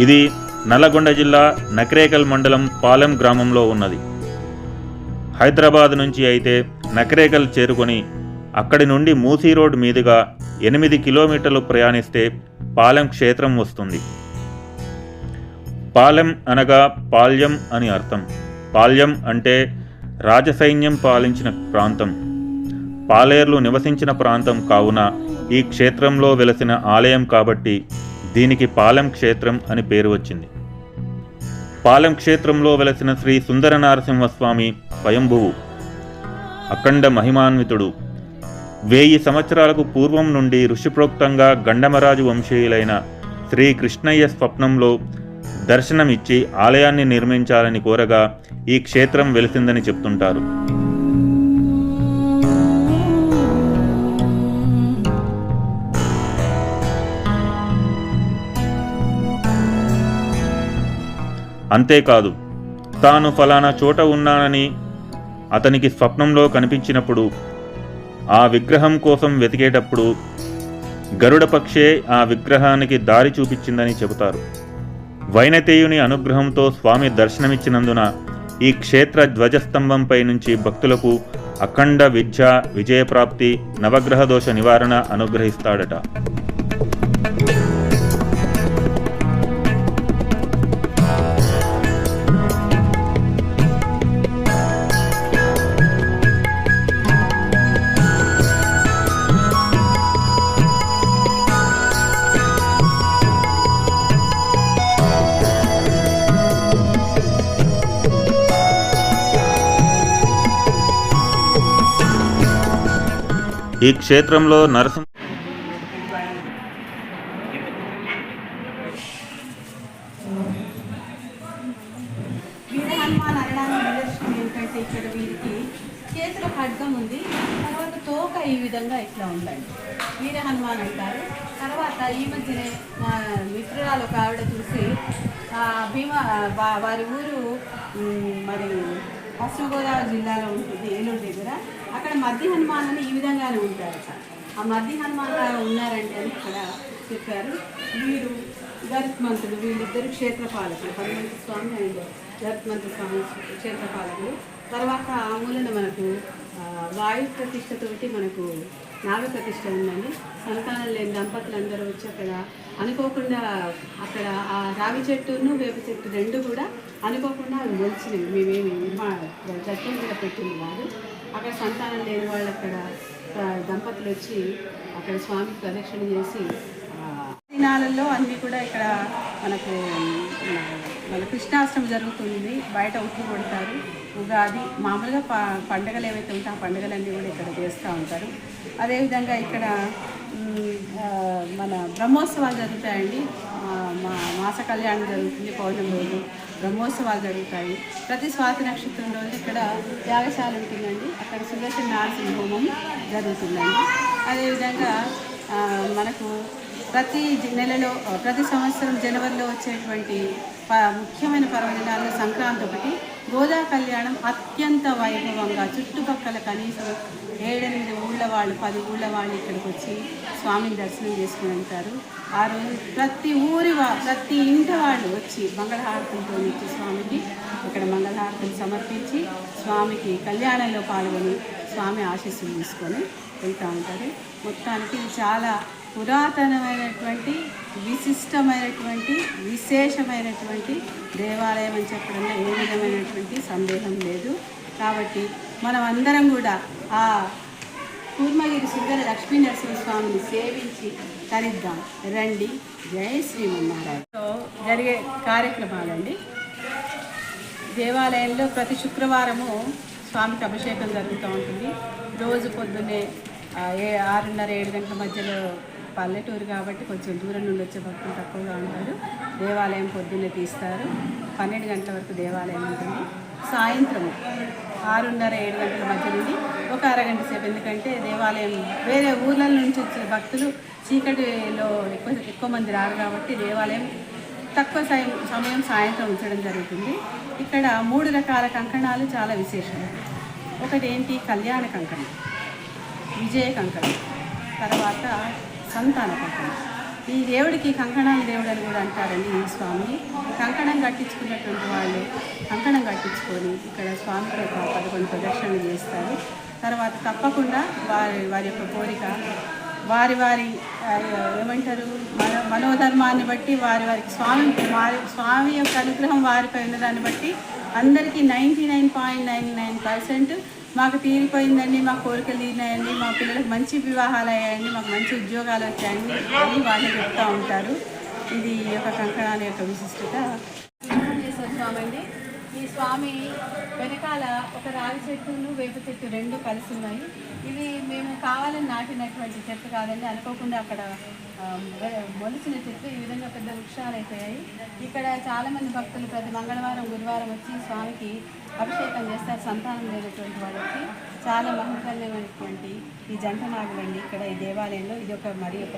ఇది నల్లగొండ జిల్లా నకరేకల్ మండలం పాలెం గ్రామంలో ఉన్నది. హైదరాబాద్ నుంచి అయితే నకరేకల్ చేరుకొని అక్కడి నుండి మూసీ రోడ్ మీదుగా 8 కిలోమీటర్లు ప్రయాణిస్తే పాలెం క్షేత్రం వస్తుంది. పాలెం అనగా పాల్యం అని అర్థం. పాల్యం అంటే రాజసైన్యం పాలించిన ప్రాంతం, పాలేర్లు నివసించిన ప్రాంతం కావున ఈ క్షేత్రంలో వెలసిన ఆలయం కాబట్టి దీనికి పాలెం క్షేత్రం అని పేరు వచ్చింది. పాలెం క్షేత్రంలో వెలసిన శ్రీ సుందర నరసింహస్వామి స్వయంభువు, అఖండ మహిమాన్వితుడు. 1000 సంవత్సరాలకు పూర్వం నుండి ఋషిప్రోక్తంగా గండమరాజు వంశీయులైన శ్రీ కృష్ణయ్య స్వప్నంలో దర్శనమిచ్చి ఆలయాన్ని నిర్మించాలని కోరగా ఈ క్షేత్రం వెలిసిందని చెప్తుంటారు. అంతేకాదు, తాను ఫలానా చోట ఉన్నానని అతనికి స్వప్నంలో కనిపించినప్పుడు ఆ విగ్రహం కోసం వెతికేటప్పుడు గరుడ పక్షే ఆ విగ్రహానికి దారి చూపించిందని చెబుతారు. వైనతేయుని అనుగ్రహంతో స్వామి దర్శనమిచ్చినందున ఈ క్షేత్ర ధ్వజస్తంభంపై నుంచి భక్తులకు అఖండ విద్య, విజయప్రాప్తి, నవగ్రహ దోష నివారణ అనుగ్రహిస్తాడట. ఈ క్షేత్రంలో నరసింహ హనుమాన్ అనడానికి నిదర్శనం ఏంటంటే ఇక్కడ వీరికి చేతిలో ఖడ్గం ఉంది, తర్వాత తోక ఈ విధంగా ఇట్లా ఉందండి, వీర హనుమాన్ అంటారు. తర్వాత ఈ మధ్యనే మా మిత్రురాలు ఒక ఆవిడ చూసి వారి ఊరు మరి పశ్చిమ గోదావరి జిల్లాలో ఉంటుంది, ఏలూరు దగ్గర. అక్కడ మధ్య హనుమాన్ అని ఈ విధంగానే ఉంటారు. ఆ మధ్య హనుమాన్ ఉన్నారంటే అని ఇక్కడ చెప్పారు. వీరు గరుత్మంతుడు, వీళ్ళిద్దరు క్షేత్రపాలకులు, హనుమంత స్వామి అండ్ గరుత్మంత స్వామి క్షేత్రపాలకులు. తర్వాత ఆ మూలన మనకు వాయు ప్రతిష్టతోటి మనకు నాగ ప్రతిష్ట ఉందండి. సంతానం లేని దంపతులందరూ వచ్చి అక్కడ అనుకోకుండా అక్కడ ఆ రావి చెట్టును వేప చెట్టు రెండు కూడా అనుకోకుండా అవి మొలిచినవి. మేమేమి మా దర్శనం కూడా పెట్టింది కాదు. అక్కడ సంతానం లేని వాళ్ళు అక్కడ దంపతులు వచ్చి అక్కడ స్వామికి ప్రదక్షిణ చేసి దినాలలో అన్నీ కూడా ఇక్కడ మనకు మన కృష్ణాష్టమి జరుగుతుంది. బయట ఉప్పు కొడతారు. ఉగాది మామూలుగా పండుగలు ఏవైతే ఉంటాయో ఆ పండుగలన్నీ కూడా ఇక్కడ చేస్తూ ఉంటారు. అదేవిధంగా ఇక్కడ మన బ్రహ్మోత్సవాలు జరుగుతాయండి. మాస కళ్యాణం జరుగుతుంది. పౌర్ణమి రోజు బ్రహ్మోత్సవాలు జరుగుతాయి. ప్రతి స్వాతి నక్షత్రం రోజు ఇక్కడ యాగశాల ఉంటుందండి. అక్కడ సుదర్శన నరసింహ హోమం జరుగుతుందండి. అదేవిధంగా మనకు ప్రతి నెలలో ప్రతి సంవత్సరం జనవరిలో వచ్చేటువంటి ముఖ్యమైన పర్వదినాల్లో సంక్రాంతి ఒకటి, గోదా కళ్యాణం అత్యంత వైభవంగా చుట్టుపక్కల కనీసం 7-8 ఊళ్ళ వాళ్ళు 10 ఊళ్ళ వాళ్ళు ఇక్కడికి వచ్చి స్వామిని దర్శనం చేసుకుని వెళ్తారు. ఆ రోజు ప్రతి ఇంటి వాళ్ళు వచ్చి మంగళహారతులతో ఇచ్చి స్వామికి ఇక్కడ మంగళహారతులు సమర్పించి స్వామికి కళ్యాణంలో పాల్గొని స్వామి ఆశీస్సులు తీసుకొని వెళ్తూ ఉంటారు. మొత్తానికి ఇది చాలా పురాతనమైనటువంటి విశిష్టమైనటువంటి విశేషమైనటువంటి దేవాలయం అని చెప్పడంలో ఏ విధమైనటువంటి సందేహం లేదు. కాబట్టి మనం అందరం కూడా ఆ కూర్మగిరి సుందర లక్ష్మీ నరసింహస్వామిని సేవించి తరిద్దాం రండి. జై శ్రీమన్నారాయణ. జరిగే కార్యక్రమాలండి. దేవాలయంలో ప్రతి శుక్రవారము స్వామికి అభిషేకం జరుగుతూ ఉంటుంది. రోజు పొద్దున్నే 6:30-7 గంటల మధ్యలో, పల్లెటూరు కాబట్టి కొంచెం దూరం నుండి వచ్చే భక్తులు తక్కువగా ఉంటారు. దేవాలయం పొద్దున్నే తీస్తారు. 12 గంటల వరకు దేవాలయం ఉంటుంది. సాయంత్రం 6:30-7 గంటల మధ్య నుండి ఒక అరగంట సేపు, ఎందుకంటే దేవాలయం వేరే ఊర్ల నుంచి వచ్చే భక్తులు చీకటిలో ఎక్కువ మంది రారు కాబట్టి దేవాలయం తక్కువ సమయం సాయంత్రం ఉంచడం జరుగుతుంది. ఇక్కడ 3 రకాల కంకణాలు చాలా విశేషం. ఒకటి ఏంటి, కళ్యాణ కంకణం, విజయ కంకణం, తర్వాత సంతాన కంకణం. ఈ దేవుడికి కంకణాల దేవుడు అని కూడా అంటారండి ఈ స్వామిని. కంకణం కట్టించుకున్నటువంటి వాళ్ళు కంకణం కట్టించుకొని ఇక్కడ స్వామికి ఒక 11 ప్రదక్షిణలు చేస్తారు. తర్వాత తప్పకుండా వారి యొక్క కోరిక వారి ఏమంటారు మనోధర్మాన్ని బట్టి వారికి స్వామి యొక్క అనుగ్రహం వారిపై ఉన్నదాన్ని బట్టి అందరికీ 99.99% మాకు తీరిపోయిందండి, మా కోరికలు తీరినాయండి, మా పిల్లలకు మంచి వివాహాలు అయ్యాయండి, మాకు మంచి ఉద్యోగాలు వచ్చాయండి అని వాళ్ళు చెప్తూ ఉంటారు. ఇది ఈ యొక్క కంకణాల యొక్క విశిష్టత. వెంకటేశ్వర స్వామి అండి. ఈ స్వామి వెనకాల ఒక రావి చెట్టును వేప చెట్టు 2 కలిసి ఉన్నాయి. ఇవి మేము కావాలని నాటినటువంటి చెట్టు కాదండి, అనుకోకుండా అక్కడ మొలిచిన చెట్లు ఈ విధంగా పెద్ద వృక్షాలు అయిపోయాయి. ఇక్కడ చాలామంది భక్తులు ప్రతి మంగళవారం గురువారం వచ్చి స్వామికి అభిషేకం చేస్తారు. సంతానం లేనటువంటి వాళ్ళకి చాలా మహోన్నతమైనటువంటి ఈ జంట నాగులండి ఇక్కడ ఈ దేవాలయంలో. ఇది ఒక మరి ఒక